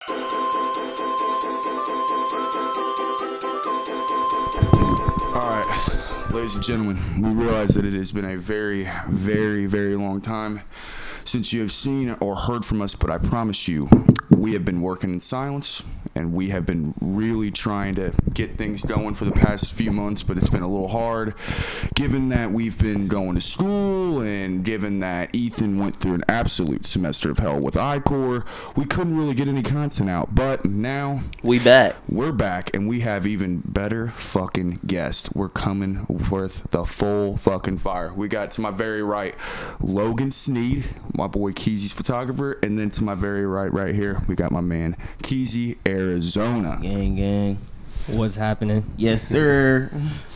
Alright, ladies and gentlemen, we realize that it has been a very, very, very long time since you have seen or heard from us, but I promise you, we have been working in silence, and we have been really trying to get things going for the past few months, but it's been a little hard, given that we've been going to school, and given that Ethan went through an absolute semester of hell with I-Core, we couldn't really get any content out, but now we're back, and we have even better fucking guests. We're coming with the full fucking fire. We got to my very right, Logan Sneed, my boy Keyze's photographer, and then to my very right here, we got my man Keyze, Arizona. Gang. What's happening? Yes, sir.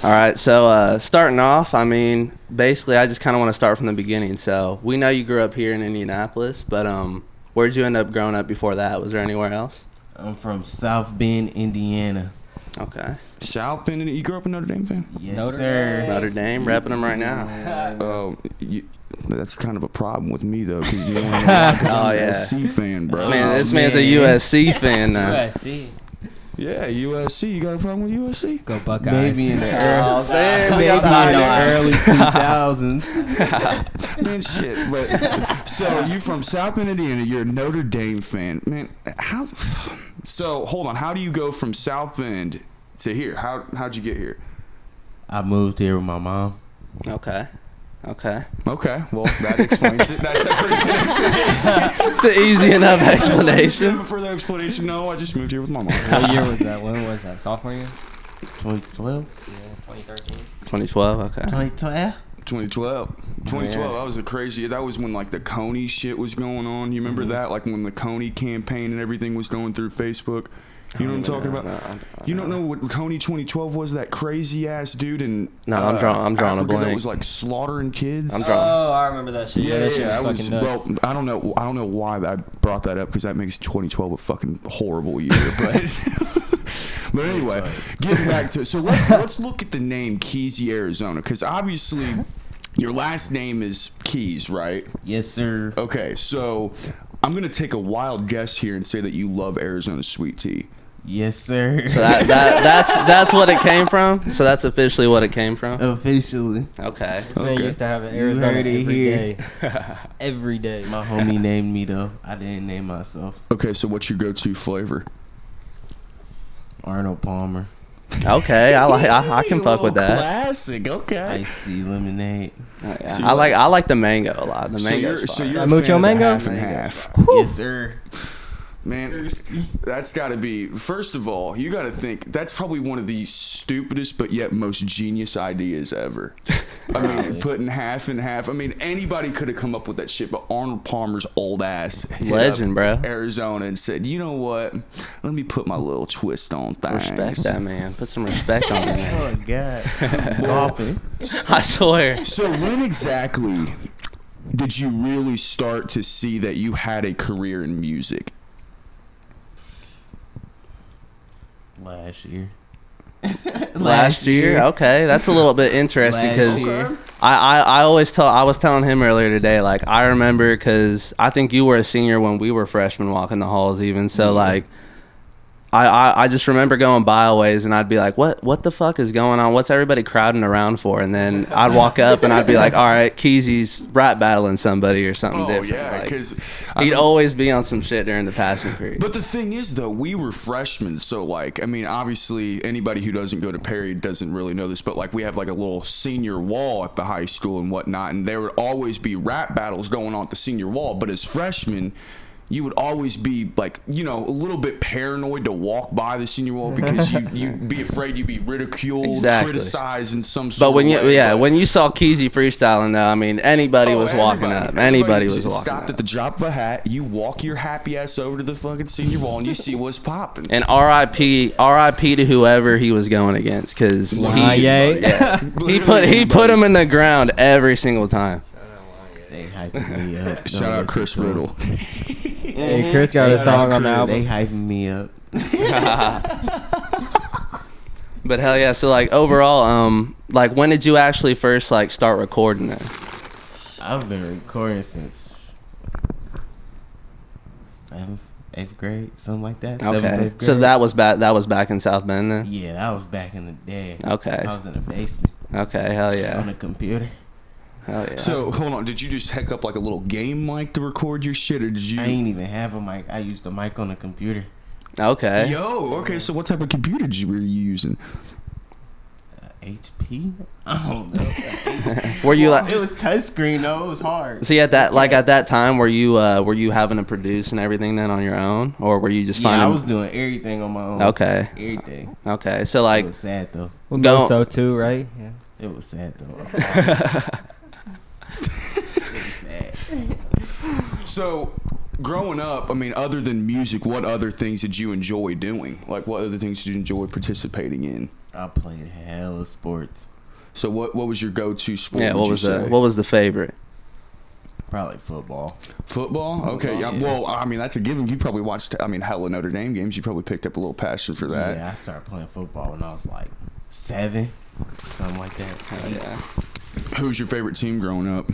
All right, so starting off, I mean, basically, I just kind of want to start from the beginning. So we know you grew up here in Indianapolis, but where'd you end up growing up before that? Was there anywhere else? I'm from South Bend, Indiana. Okay. South Bend, you grew up a Notre Dame fan? Yes, sir. Notre Dame, repping them right now. Oh, that's kind of a problem with me though, because you know I'm a USC fan, bro. This man's a USC fan now. USC. Yeah, USC. You got a problem with USC? Go Buckeyes. Maybe in the early 2000s. Man, shit. But so you from South Bend, Indiana? You're a Notre Dame fan, man. So hold on. How do you go from South Bend to here? How'd you get here? I moved here with my mom. Okay. Well, that explains it. That's a pretty good explanation. It's an easy enough explanation. For the explanation, no, I just moved here with my mom. What year was that? When was that? Sophomore year? 2012? Yeah, 2013. 2012, okay. 2012? 2012. That was a crazy. That was when like the Coney shit was going on. You remember that? Like when the Coney campaign and everything was going through Facebook. You know what I'm talking about? You don't know what Coney 2012 was? That crazy ass dude and I'm drawing a blank. That was like slaughtering kids. Oh, I remember that shit. Yeah, that shit was fucking nuts. Well, I don't know why I brought that up because that makes 2012 a fucking horrible year. But anyway, getting back to it. So let's look at the name Keyze, Arizona, because obviously your last name is Keyze, right? Yes, sir. Okay, so I'm gonna take a wild guess here and say that you love Arizona sweet tea. Yes, sir. So that's what it came from? So that's officially what it came from? Officially. Okay. This man used to have an Arizona every day. Every day. My homie named me, though. I didn't name myself. Okay, so what's your go-to flavor? Arnold Palmer. Okay, I can fuck with that. Classic, okay. Iced tea lemonade. Yeah. So I like the mango a lot. The mango. So you're a mucho fan mango? of the half and half. Yes, sir. Man, that's got to be, first of all, you got to think, that's probably one of the stupidest but yet most genius ideas ever. I mean, putting half and half. I mean, anybody could have come up with that shit, but Arnold Palmer's old ass hit legend, bro. Arizona and said, you know what? Let me put my little twist on things. Respect that, man. Put some respect on it, man. Oh, God. Golfing. I swear. So when exactly did you really start to see that you had a career in music? Last year. Last year? Okay, that's a little bit interesting because I was telling him earlier today, like, I remember because I think you were a senior when we were freshmen walking the halls even, so like I just remember going byways and I'd be like, what the fuck is going on? What's everybody crowding around for? And then I'd walk up and I'd be like, all right, Keyze's rap battling somebody or something different. Yeah, because he'd always be on some shit during the passing period. But the thing is, though, we were freshmen, so like, I mean, obviously anybody who doesn't go to Perry doesn't really know this, but like we have like a little senior wall at the high school and whatnot, and there would always be rap battles going on at the senior wall. But as freshmen, you would always be like, you know, a little bit paranoid to walk by the senior wall because you'd be afraid you'd be ridiculed, criticized in some sort of way. When you saw Keyze freestyling, though, I mean, anybody was walking up. Anybody was walking stopped at the drop of a hat. You walk your happy ass over to the fucking senior wall and you see what's popping. And R.I.P. to whoever he was going against, because he put him in the ground every single time. They hyping me up. Shout out Chris Riddle. Hey, Chris got a song on the album. They hyping me up. But hell yeah, so like overall, like when did you actually first like start recording it? I've been recording since 8th grade, something like that. 7th, 8th Okay. grade. So that was back. That was back in South Bend then. Yeah, that was back in the day. Okay. I was in the basement Okay. Hell on yeah. the computer. Hell yeah. So hold on, did you just heck up like a little game mic to record your shit, or did you? I ain't even have a mic. I used the mic on the computer. Okay. Yo, okay. So what type of computer were you using? HP? I don't know. Were you like? It was touchscreen though. It was hard. See, at that time, were you having to produce and everything then on your own, or were you just Yeah, finding? I was doing everything on my own. Okay. Everything. Okay. So like, It was sad though. Well, Go- no, so too, right? Yeah. It was sad though. It was sad. So, growing up, I mean, other than music, what other things did you enjoy doing? Like, what other things did you enjoy participating in? I played hella sports. So, what was your go-to sport? yeah. would What was the favorite? Probably football. Football? Okay. Yeah. Yeah. Well, I mean, that's a given. You probably watched, I mean, hella Notre Dame games. You probably picked up a little passion for that. Yeah, I started playing football when I was like 7, something like that. Hell yeah. Who's your favorite team growing up,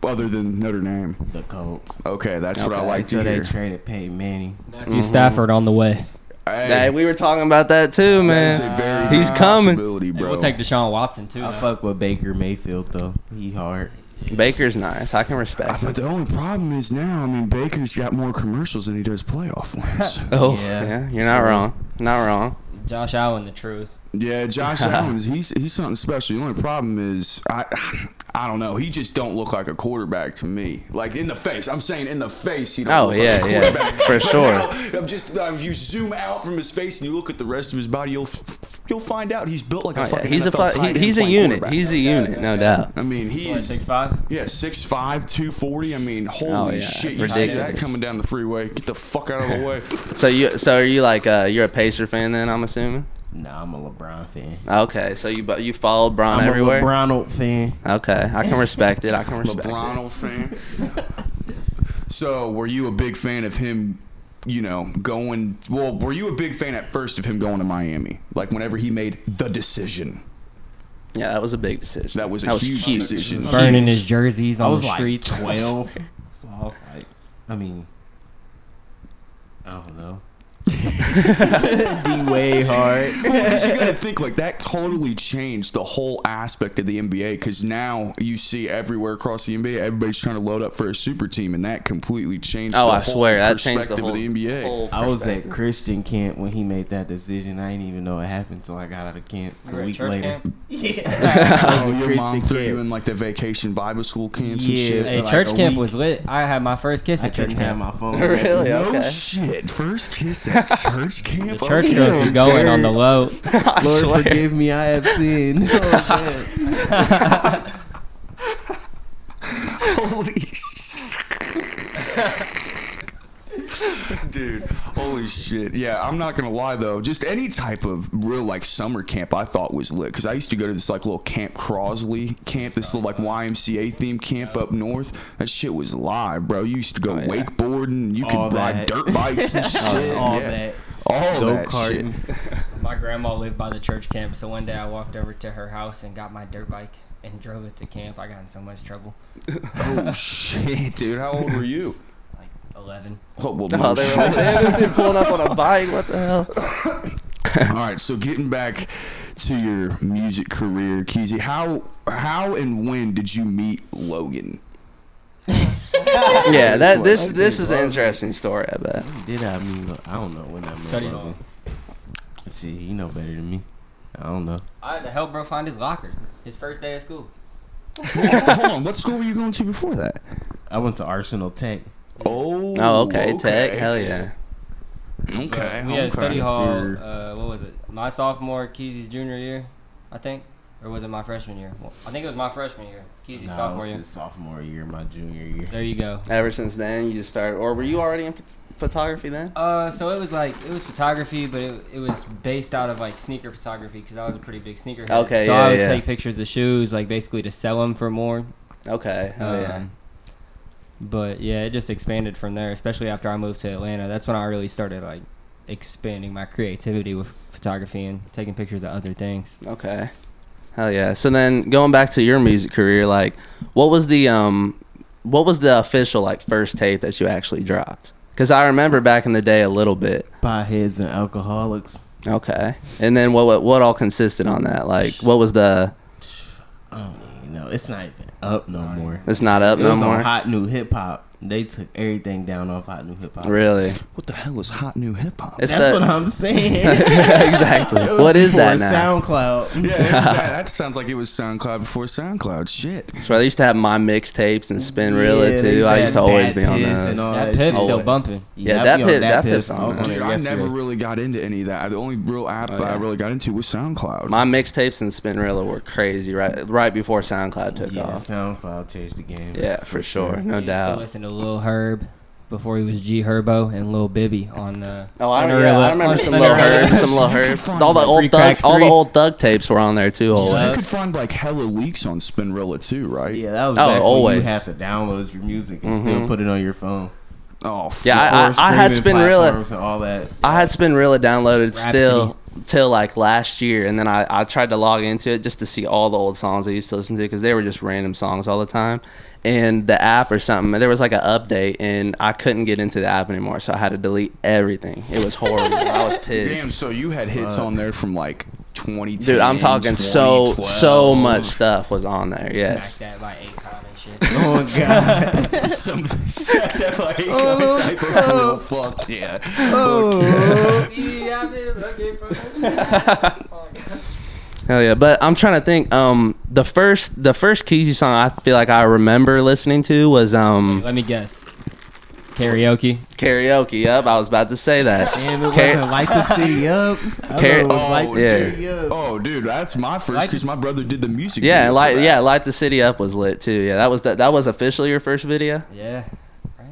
other than Notre Dame? The Colts. Okay, that's what I Okay. like to Until hear. they traded Peyton Manning. Matthew Stafford on the way. Hey, we were talking about that too, that is a man. very He's good coming. possibility, Hey, bro. we'll take Deshaun Watson too. I though. fuck with Baker Mayfield though. He hard. Baker's nice. I can respect But it. the only problem is now, I mean, Baker's got more commercials than he does playoff wins. Oh Yeah. yeah, you're not Sure. wrong. Not wrong. Josh Allen, the truth. Yeah, Josh Allen, he's something special. The only problem is I don't know. He just don't look like a quarterback to me. Like in the face. I'm saying in the face, he don't Oh look yeah, like a yeah, quarterback. for But sure. now, if you zoom out from his face and you look at the rest of his body, you'll find out he's built like a Oh, yeah. fucking He's NFL tight end he's a playing unit. quarterback. He's a unit, no doubt. I mean, What, he's 6'5"? yeah, 6'5", 240. I mean, holy Oh, yeah, shit! it's You see that ridiculous. coming down the freeway? Get the fuck out of the way. So are you like you're a Pacer fan then? I'm assuming. Nah, I'm a LeBron fan. Okay, so you follow Bron I'm everywhere. a LeBron fan. Okay, I can respect it. I can respect it. LeBron fan. So, were you a big fan of him? You know, going. Well, were you a big fan at first of him going to Miami? Like whenever he made the decision. Yeah, that was a big decision. That was a huge decision. Burning his jerseys I on was the like streets. 12. So I was like, I mean, I don't know. D-Way hard. Because you gotta think like that totally changed the whole aspect of the NBA. Because now you see everywhere across the NBA, everybody's trying to load up for a super team, and that completely changed. Oh, the I whole swear that changed the perspective whole, of the NBA. whole I was at perspective. Christian camp when he made that decision. I didn't even know it happened until I got out of camp You a were at week church later. camp? Yeah. I was Oh, at your mom Christian threw you camp. in like the vacation Bible school camps Yeah. and shit. Hey, like church a camp week. was lit. I had my first kiss I at church couldn't have camp. my phone. Really? No Okay. shit. First kiss at church camp. The church Oh, girls be going on the low. I Lord, swear. forgive me, I have sinned. Oh, Holy dude, holy shit. Yeah, I'm not gonna lie though, just any type of real like summer camp I thought was lit, because I used to go to this like little Camp Crosley camp, this little like YMCA themed camp up north. That shit was live, bro. You used to go Oh, yeah. wakeboarding, you All could ride that. dirt bikes and shit. all Yeah. that. All that shit. Go-karting. My grandma lived by the church camp, so one day I walked over to her house and got my dirt bike and drove it to camp. I got in so much trouble. Oh shit, dude. How old were you? Like 11. Oh, well, Oh, no they shit. were like, they're pulling up on a bike. What the hell? All right, so getting back to your music career, Keyze, how and when did you meet Logan? Yeah, this is an interesting story. I bet. Did I mean? I don't know when I met Study Logan. Shit, you know better than me. I don't know. I had to help bro find his locker. His first day of school. Hold on, what school were you going to before that? I went to Arsenal Tech. Oh, okay. Tech. Hell yeah. Okay. We had study hall. Sir. What was it? My sophomore, Keyze's junior year, I think, or was it my freshman year? Well, I think it was my freshman year. Keyze's No, sophomore it year. was his sophomore year, my junior year. There you go. Ever since then, you just started, or were you already in photography then? So it was photography, but it was based out of like sneaker photography because I was a pretty big sneaker head. Okay, so yeah, I would yeah. take pictures of shoes, like basically to sell them for more. Okay. Oh yeah. But yeah, it just expanded from there, especially after I moved to Atlanta. That's when I really started like expanding my creativity with photography and taking pictures of other things. Okay. Hell yeah. So then going back to your music career, like what was the official like first tape that you actually dropped? Because I remember back in the day a little bit. Potheads and alcoholics. Okay. And then what all consisted on that? Like, what was the... I don't even know. It's not even up no more. It's not up It no was more? on Hot New Hip Hop. They took everything down off Hot New Hip Hop. Really? What the hell is hot new hip hop? It's That's the- what I'm saying. Exactly. It was What is before that now? SoundCloud. Yeah, that sounds like it was SoundCloud before SoundCloud. Shit. So they used to have my mixtapes and Spinrilla Yeah, too. they I used to had always Bad be on Piff those. and all That that Pip's shit. still Always. bumping. Yeah, I that be on Pip- that Pip Pip's song. on I was on there. there Dude, I yesterday. never really got into any of that. The only real app Oh, that I yeah. really got into was SoundCloud. My mixtapes and Spinrilla were crazy right before SoundCloud took Yeah, off. SoundCloud changed the game. Yeah, for sure. No I used to doubt. listen to Lil Herb before he was G Herbo and Lil Bibby on. Oh, I Spinnerella- remember on some Lil Spinnerella. Herb, some Lil You could Herb. find All the like old Free thug, Crack all the 3. old thug tapes were on there too. Yeah. Always. You could find like hella leaks on Spinrilla too, right? Yeah, that was Oh, back when always. you had to download your music and still put it on your phone. Oh, Yeah, Before I had streaming Spinrilla. platforms and all that. I had Spinrilla downloaded Rhapsody. still till like last year, and then I tried to log into it just to see all the old songs I used to listen to because they were just random songs all the time. And the app or something, there was like an update, and I couldn't get into the app anymore, so I had to delete everything. It was horrible. I was pissed. Damn, so you had hits on there from like 2010. Dude, I'm talking so 2012. much stuff was on there. Yes. Smack that by Akon and shit. Oh god. Some that like Oh, type of oh. feel. Fuck yeah. See, I've been looking for that shit. Hell yeah. But I'm trying to think. The first Keyze song I feel like I remember listening to was Let me guess. Karaoke. Karaoke. Yep, I was about to say that. Damn, it Car- wasn't Light the City Up. I thought Car- it was Light the yeah. City Up. Oh, dude, that's my first Like because my brother did the music. Yeah, video for that. Light the City Up was lit too. Yeah, that was officially your first video. Yeah. Right.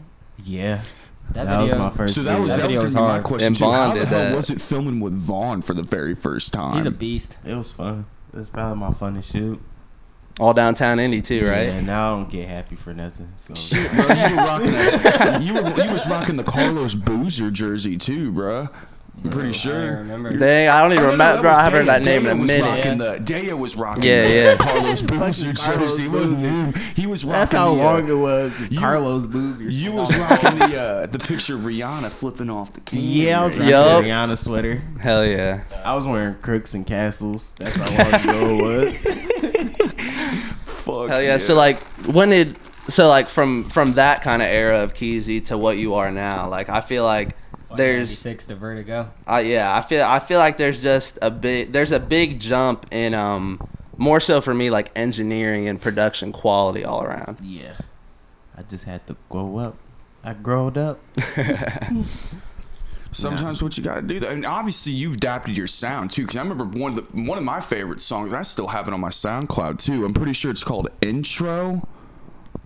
Yeah. That, That was video. my first So that was, That that video was was gonna be my hard. question And too. How Bond the did hell that. was it filming with Vaughn for the very first time? He's a beast. It was fun. It's probably my funnest shoot. All downtown Indy too, right? Yeah, now I don't get happy for nothing. So Shit, bro, you were rocking that. You was rocking the Carlos Boozer jersey too, bro. I'm pretty I sure. remember. Dang, I don't even Oh, no, remember. was I haven't heard Daya. that name in a Daya was minute. rocking Daya was rocking Yeah, the yeah. Carlos Boozer Carlos jersey. It wasn't Boozer. him. He was rocking that's how the, long it was. you- Carlos Boozer. You was rocking the picture of Rihanna flipping off the camera. Yeah, I was rocking Yup. a Rihanna sweater. Hell yeah. I was wearing crooks and castles. That's how long ago it was. Fuck Hell yeah. So like from that kind of era of Keyze to what you are now, like I feel like there's 96 to Vertigo. I feel like there's just a big jump in more so for me like engineering and production quality all around. Yeah. I just had to grow up. I growed up. Sometimes what you gotta do, though, and obviously you've adapted your sound too. Because I remember one of my favorite songs. I still have it on my SoundCloud too. I'm pretty sure it's called Intro.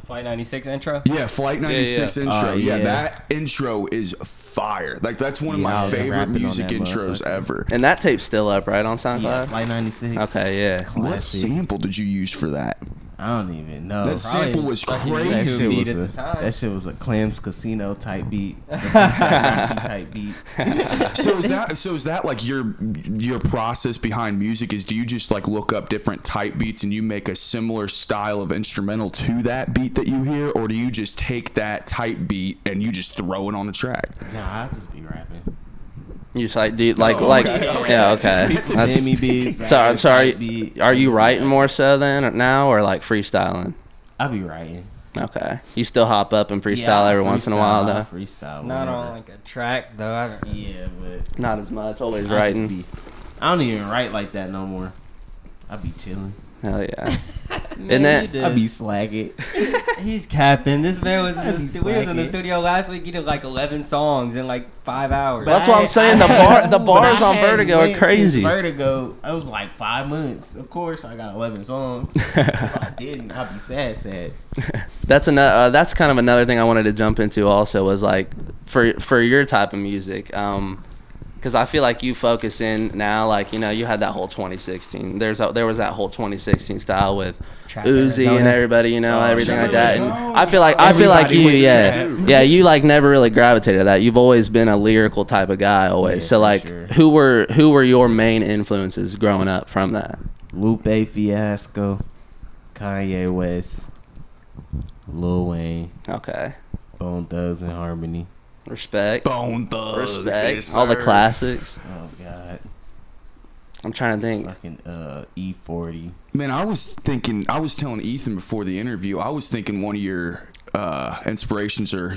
Flight 96 intro. Yeah, Flight 96 yeah. intro. Yeah, Yeah. that intro is fire. Like that's one of Yeah, I my was favorite rapping on music that intros motherfucker. ever. And that tape's still up, right, on SoundCloud? Yeah, Flight 96. Okay, yeah. What Classic. sample did you use for that? I don't even know. That sample was fucking That crazy. YouTube shit, beat was at a, the time. that shit was a Clams Casino type beat. A B-side Rocky type beat. So is that like your process behind music? Is do you just like look up different type beats and you make a similar style of instrumental to that beat that you hear, or do you just take that type beat and you just throw it on the track? Nah, I'll just be rapping. You just like do like Oh, like okay. yeah, okay. Beats and That's- Jimmy beats. So beat. are you writing more so then or now or like freestyling? I be writing. Okay. You still hop up and freestyle Yeah, I every once in a while freestyle, I though? Freestyle. Not whatever. on like a track though. I haven't. Yeah, but Not as much. Always I just writing. be- I don't even write like that no more. I be chilling. Hell yeah. Man, that- you did. I be slacking. He's capping. This man was in I the be we was in the slacking. studio last week. He did like 11 songs in like 5 hours. But That's what I'm saying, the but bars I on hadn't Vertigo are went since crazy. Vertigo, it was like 5 months. Of course, I got 11 songs. If I didn't, I'd be sad. That's another. That's kind of another thing I wanted to jump into. Also, was like for your type of music, because I feel like you focus in now. Like you had that whole 2016. There was that whole 2016 style with Trap Uzi Arizona. and everybody. Everything Trap like that. And Arizona. I feel like Everybody you. went Yeah, to. yeah. You like never really gravitated to that. You've always been a lyrical type of guy. Always. Yeah, So for like, sure. who were your main influences growing up from that? Lupe Fiasco, Kanye West, Lil Wayne, Okay. Bone Thugs and Harmony. Respect. Bone Thugs. Respect. Yes, All the sir. classics. Oh God. I'm trying to think. Fucking E40. Man, I was telling Ethan before the interview, I was thinking one of your inspirations or,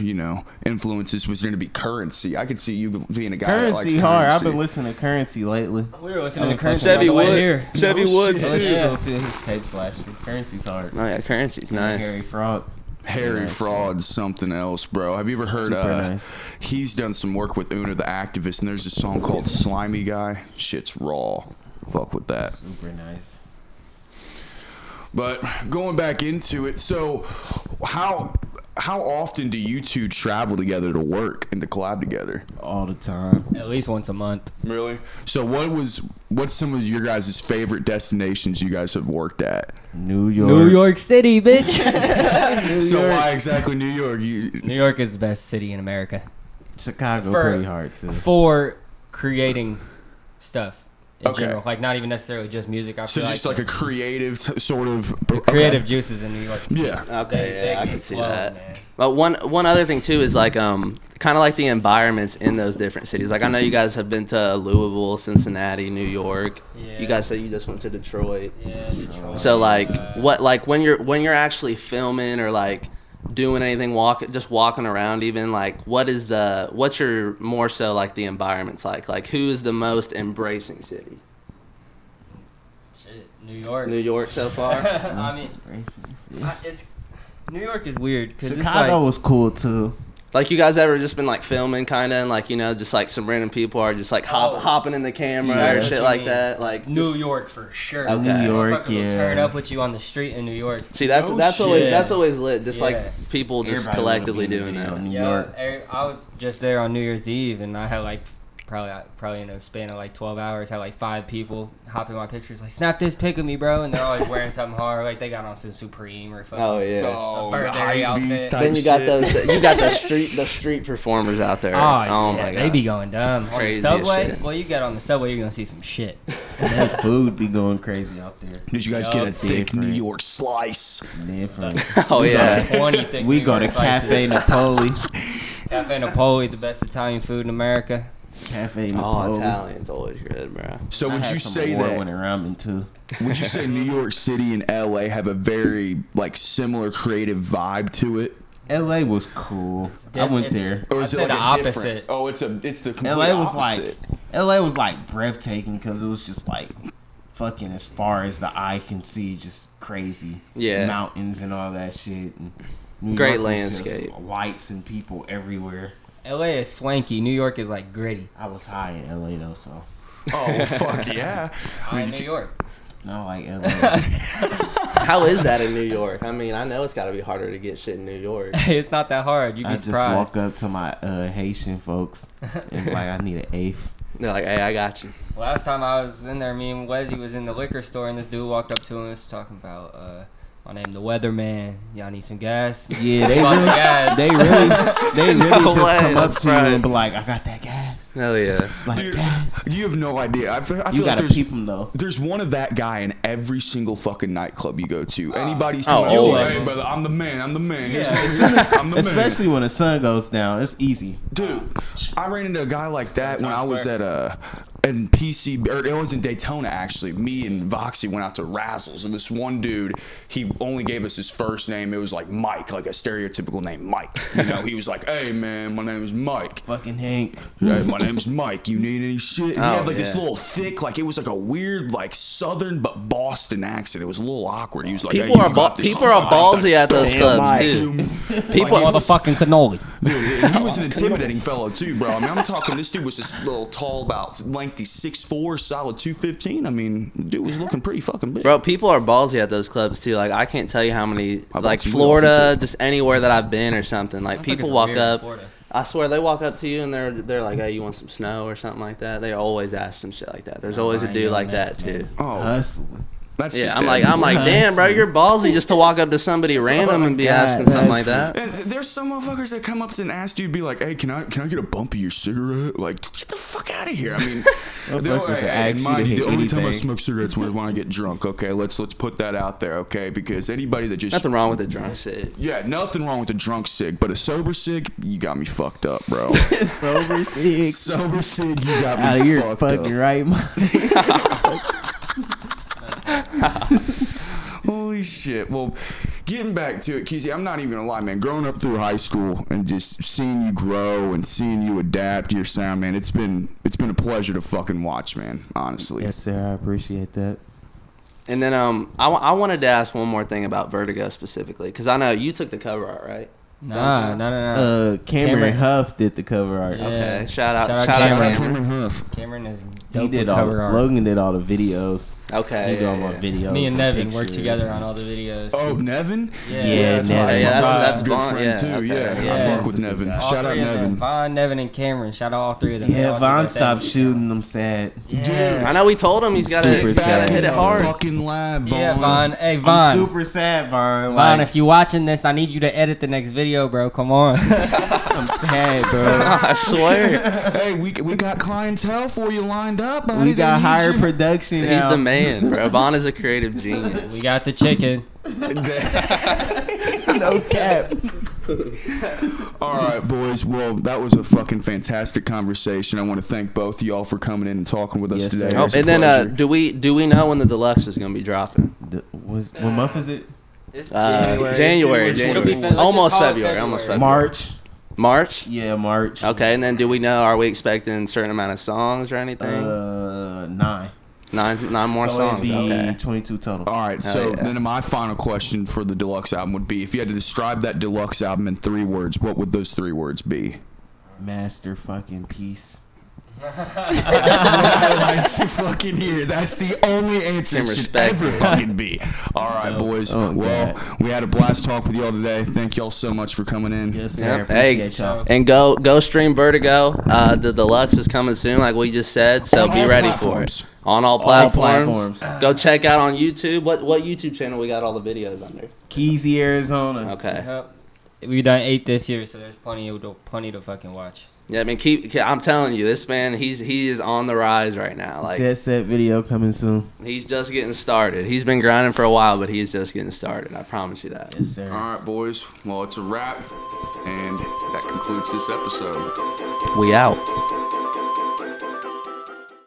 influences was going to be Currency. I could see you being a guy that likes Currency hard. I've been Currency. listening to Currency lately. We were listening to Currency Chevy on the way Woods. here. Chevy No Woods, shit. Let's too. just go feel his tapes last year. Currency's hard. Oh, yeah, Currency's nice. Harry Fraud. Harry Yeah, Fraud's something else, bro. Have you ever heard Super nice. he's done some work with Una the Activist, and there's a song called Slimy Guy. Shit's raw. Fuck with that. Super nice. But going back into it, so how often do you two travel together to work and to collab together? All the time. At least once a month. Really? So what's some of your guys' favorite destinations you guys have worked at? New York. New York City, bitch. So why exactly New York? New York is the best city in America Chicago For- pretty hard too. for creating stuff in Okay. general. Like not even necessarily just music. I So feel just like a creative sort of creative juices in New York. Yeah. Okay, I get can see flow, that. man. But one other thing too is like kind of like the environments in those different cities. Like I know you guys have been to Louisville, Cincinnati, New York. Yeah. You guys said you just went to Detroit. Yeah, Detroit. So like what like when you're actually filming or like doing anything walking around even like what's your more so like the environment's like who is the most embracing city? Shit, New York. New York so far? I mean, it's New York is weird because it's Chicago like, was cool too. Like you guys ever just been like filming kind of and like just like some random people are just like hopping in the camera Yeah, or that's shit what like you that like New just- York for sure. Okay. New York, Motherfuckers will yeah. turn up with you on the street in New York. See that's No always shit. that's always lit just Yeah. like people just Everybody wanna collectively be in the doing video that. in New Yeah, York. I was just there on New Year's Eve, and I had like probably in a span of like 12 hours, had like 5 people hop in my pictures, like snap this pic of me, bro, and they're always wearing something hard, like they got on some Supreme or fucking. Oh yeah. Oh, Birthday the hype outfit. beast type Then you got shit. the street performers out there. Oh, my yeah, god. they be going dumb. On the Crazy as subway, shit. well, you get on the subway, you're gonna see some shit. That food be going crazy out there. Did you guys Yup. get a thick Different. New York slice? Different. Oh yeah. 20 thick We New go to York slices. Cafe Napoli. Cafe Napoli, the best Italian food in America. Cafe Oh, Napoli. Italian's always good, bro. So I would had you some say award-winning that? ramen too. Would you say New York City and LA have a very like similar creative vibe to it? LA was cool. I went It's- there. Or I'd is it say like the a opposite. different? Oh, it's the complete LA was opposite. LA was like breathtaking because it was just like fucking as far as the eye can see, just crazy. Yeah. Mountains and all that shit. And New Great York was just landscape. lights and people everywhere. LA is swanky. New York is like gritty. I was high in LA though, so Oh fuck yeah! In New York. not like LA. How is that in New York? I mean, I know it's got to be harder to get shit in New York. It's not that hard. You'd be I just surprised. walk up to my Haitian folks and be like, I need an eighth. They're like, "Hey, I got you." Last time I was in there, me and Wesley was in the liquor store, and this dude walked up to us talking about, my name the Weatherman. Y'all need some gas? Yeah, they Fuck really, gas. they really No just way, come up that's to you right. and be like, I got that gas. Hell yeah. Like Dude, gas. you have no idea. I feel You like gotta there's peep them though. there's one of that guy in every single fucking nightclub you go to. Anybody's Oh, telling you, always. hey brother, I'm the man. I'm the man. Here's Yeah. my- as soon as I'm the man. Especially when the sun goes down, it's easy. Dude, I ran into a guy like that when I was at in PC, or it was in Daytona actually. Me and Voxy went out to Razzles, and this one dude, he only gave us his first name. It was like Mike, like a stereotypical name, Mike. You know, he was like, "Hey man, my name is Mike. Fucking Hank. Hey, my name's Mike. You need any shit?" And he Oh, had like this yeah. little thick, like it was like a weird, like Southern but Boston accent. It was a little awkward. He was like, People "Hey, are you got this people are Mike, ballsy at those that's clubs Mike." too. Like People motherfucking cannoli. Dude, he was an intimidating fellow too, bro. I mean, I'm talking. This dude was this little tall, about lengthy 6'4", solid 215. I mean, dude was looking pretty fucking big. Bro, people are ballsy at those clubs too. Like I can't tell you how many, How about like you Florida, often, too? just anywhere that I've been or something. Like people Motherfuckers are walk weird in up. Florida. I swear they walk up to you and they're like, "Hey, you want some snow or something like that?" They always ask some shit like that. There's always a I dude know like that, that too. Oh, Hustling. that's Yeah, just I'm it. like, damn, bro, you're ballsy just to walk up to somebody random and be God, asking something like that's- that. There's some motherfuckers that come up and ask you, be like, "Hey, can I get a bump of your cigarette?" Like, get the fuck out of here. I mean, And mind you, the only time I smoke cigarettes when I get drunk. Okay, let's put that out there. Okay, because anybody that just nothing wrong with a drunk cig. Yeah, nothing wrong with a drunk cig, but a sober cig, you got me fucked up, bro. Sober cig, you got me out of your fucked fucking up. right mind. Holy shit. Well, getting back to it, Keyze, I'm not even gonna lie, man. Growing up through high school and just seeing you grow and seeing you adapt to your sound, man, it's been a pleasure to fucking watch, man. Honestly. Yes, sir. I appreciate that. And then I wanted to ask one more thing about Vertigo specifically, because I know you took the cover art, right? No. Cameron Huff did the cover art. Yeah. Okay. Shout out Cameron Huff. Cameron is He dope did with all. cover art. Logan did all the videos. Okay. He did all my videos. Me and Nevin worked pictures. together on all the videos. Oh, Nevin? Yeah, that's Nevin. That's a good Vaughn, friend yeah, too. okay. Yeah, Yeah. I fuck with Nevin. All Shout out Three of them. Nevin. Vaughn, Nevin, and Cameron. Shout out all three of them. They Yeah, all Vaughn did that stopped thing. shooting. I'm sad. Yeah. I know we told him he's got Super to sad. hit it hard. Fucking lab, Vaughn. Yeah, Vaughn. Hey, I'm Vaughn. super sad, Vaughn. Vaughn, Like, if you watching this, I need you to edit the next video, bro. Come on. I'm sad, bro. I swear. Hey, we got clientele for you lined up, buddy. We They got need higher you. production He's now. the man, bro. Vaughn is a creative genius. We got the chicken. No cap. All right, boys. Well, that was a fucking fantastic conversation. I want to thank both of y'all for coming in and talking with us Yes, today. sir. It was a And then pleasure. do we know when the Deluxe is going to be dropping? What month is it? It's January. It'll be let's just Almost call it February. Almost February. March. March? Yeah, March. Okay, and then do we know, are we expecting a certain amount of songs or anything? 9. Nine more so songs. it'd be Okay. 22 total. All right, so yeah. then my final question for the Deluxe album would be, if you had to describe that Deluxe album in 3 words, what would those 3 words be? Master fucking piece. That's what I like to fucking hear. That's the only answer Can it should respect ever it. fucking be. All right, boys. Oh, well, God. we had a blast talk with y'all today. Thank y'all so much for coming in. Yes, sir. Yep. Appreciate Hey, y'all. and go stream Vertigo. The Deluxe is coming soon, like we just said, so On be all ready platforms. for it. On all platforms. platforms. Go check out on YouTube. What YouTube channel we got all the videos under? Keyze, Arizona. Okay. Yep. We done 8 this year, so there's plenty to fucking watch. Yeah, I mean, I'm telling you, this man, he is on the rise right now. Like, Jet Set video coming soon. he's just getting started. He's been grinding for a while, but he is just getting started. I promise you that. Yes, sir. All right, boys. Well, it's a wrap, and that concludes this episode. We out.